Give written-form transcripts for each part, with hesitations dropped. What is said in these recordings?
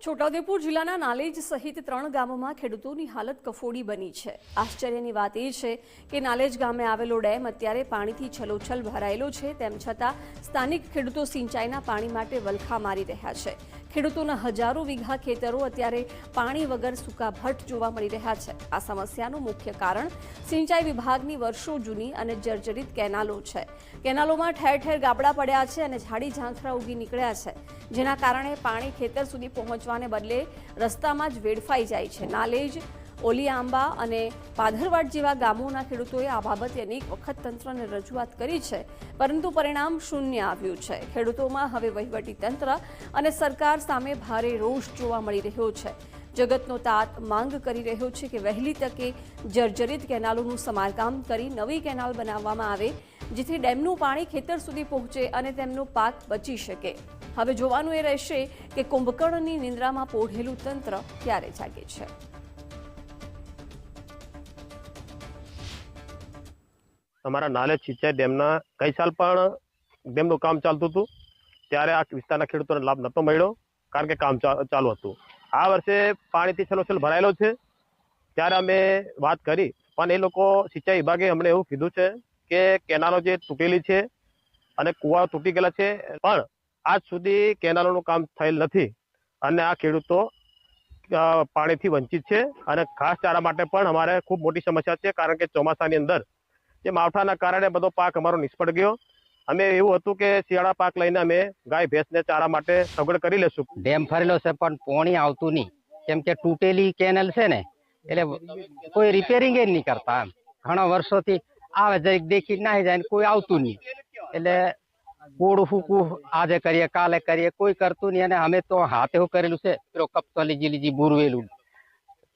છોટાઉદેપુર જિલ્લાના નાલેજ સહિત 3 ગામોમાં ખેડૂતોની હાલત કફોડી બની છે। આશ્ચર્યની વાત એ છે કે નાલેજ ગામે આવેલો ડેમ અત્યારે પાણીથી છલોછલ ભરાયેલો છે, તેમ છતાં સ્થાનિક ખેડૂતો સિંચાઈના પાણી માટે વલખા મારી રહ્યા છે। ખેડૂતોના હજારો વીઘા ખેતરો અત્યારે પાણી વગર સૂકાભટ જોવા મળી રહ્યા છે। આ સમસ્યાનું મુખ્ય કારણ સિંચાઈ વિભાગની વર્ષો જૂની અને જર્જરિત કેનાલો છે। કેનાલોમાં ઠેર ઠેર ગાબડા પડ્યા છે અને ઝાડી ઝાંખરા ઉગી નીકળ્યા છે, જેના કારણે પાણી ખેતર સુધી પહોંચવાને બદલે રસ્તામાં જ વેડફાઈ જાય છે। નાલેજ, ઓલિયાંબા અને પાધરવાડ જેવા ગામોના ખેડૂતોએ આ બાબતે અનેક વખત તંત્રને રજૂઆત કરી છે, પરંતુ પરિણામ શૂન્ય આવ્યું છે। ખેડૂતોમાં હવે વહીવટીતંત્ર અને સરકાર સામે ભારે રોષ જોવા મળી રહ્યો છે। જગતનો તાત માંગ કરી રહ્યો છે કે વહેલી તકે જર્જરિત કેનાલોનું સમારકામ કરી નવી કેનાલ બનાવવામાં આવે, જેથી ડેમનું પાણી ખેતર સુધી પહોંચે અને તેમનો પાક બચી શકે। હવે જોવાનું એ રહેશે કે કુંભકર્ણની નિંદ્રામાં પોઢેલું તંત્ર ક્યારે જાગે છે। અમારા નાલેજ સિંચાઈ ડેમના કઈ સાલ પણ ડેમનું કામ ચાલતું હતું, ત્યારે આ વિસ્તારના ખેડૂતોને લાભ નહોતો મળ્યો, કારણ કે કામ ચાલુ હતું। આ વર્ષે પાણીથી છલોછલ ભરાયેલો છે, ત્યારે અમે વાત કરી, પણ એ લોકો સિંચાઈ વિભાગે અમને એવું કીધું છે કે કેનાલો જે તૂટેલી છે અને કુવા તૂટી ગયેલા છે, પણ આજ સુધી કેનાલોનું કામ થયેલ નથી અને આ ખેડૂતો પાણીથી વંચિત છે। અને ઘાસ ચારા માટે પણ અમારે ખૂબ મોટી સમસ્યા છે, કારણ કે ચોમાસાની અંદર જે માવઠાના કારણે બધો પાક અમારો નિષ્ફળ ગયો। અમે એવું હતું કે શિયાળા પાક લઈને અમે ગાય ભેંસને ચારા માટે સગવડ કરી લેશું। ડેમ ફરેલો છે પણ પાણી આવતું નહીં, કેમ કે તૂટેલી કેનલ છે ને, એટલે કોઈ રિપેરિંગ જ નહીં કરતા। ઘણા વર્ષોથી આવે જરીક દેખી નાહી જાય, કોઈ આવતું નહીં, એટલે કૂડ ફૂકું આજે કરીએ કાલે કરીએ, કોઈ કરતું નહીં। અને અમે તો હાથે એવું કરેલું છે, પેલો કપતો લીજી બુરવેલું,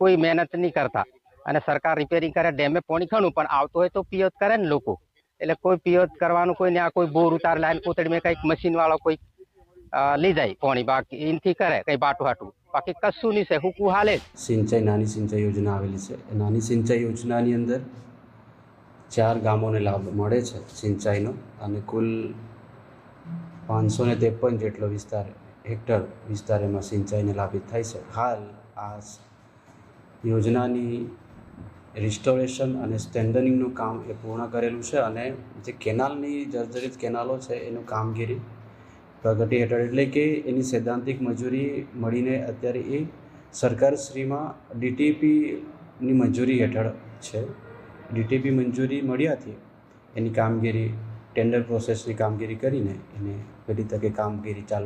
કોઈ મહેનત નહીં કરતા। અને સરકાર રિપેરિંગ કરે, ડેમે પાણી ઘણું પણ આવતું હોય તો પિયત કરે ને લોકો, એટલે કોઈ પિયત કરવાનું કોઈ ને, કોઈ બોર ઉતાર લાઈન કોતડી મેં કઈક મશીન વાળો કોઈ લઈ જાય પાણી, બાકી એનથી કરે કઈ બાટું હાટું, બાકી કશું નહીં છે, હુકું હાલે। સિંચાઈ નાની સિંચાઈ યોજના આવેલી છે। નાની સિંચાઈ યોજનાની અંદર 4 ગામોને લાભ મળે છે સિંચાઈનો, અને કુલ 553 જેટલો હેક્ટર વિસ્તાર એમાં સિંચાઈને લાભિત થાય છે। હાલ આ યોજનાની રિસ્ટોરેશન અને સ્ટ્રેન્થનિંગનું કામ એ પૂર્ણ કરેલું છે, અને જે કેનાલની જર્જરિત કેનાલો છે એનું કામગીરી પ્રગતિ હેઠળ, એટલે કે એની સૈદ્ધાંતિક મજૂરી મળીને અત્યારે એ સરકારશ્રીમાં ડીટીપીની મંજૂરી હેઠળ છે। ડીટીપી મંજૂરી મળ્યાથી એની કામગીરી ટેન્ડર પ્રોસેસની કામગીરી કરીને એને વહેલી તકે કામગીરી ચાલુ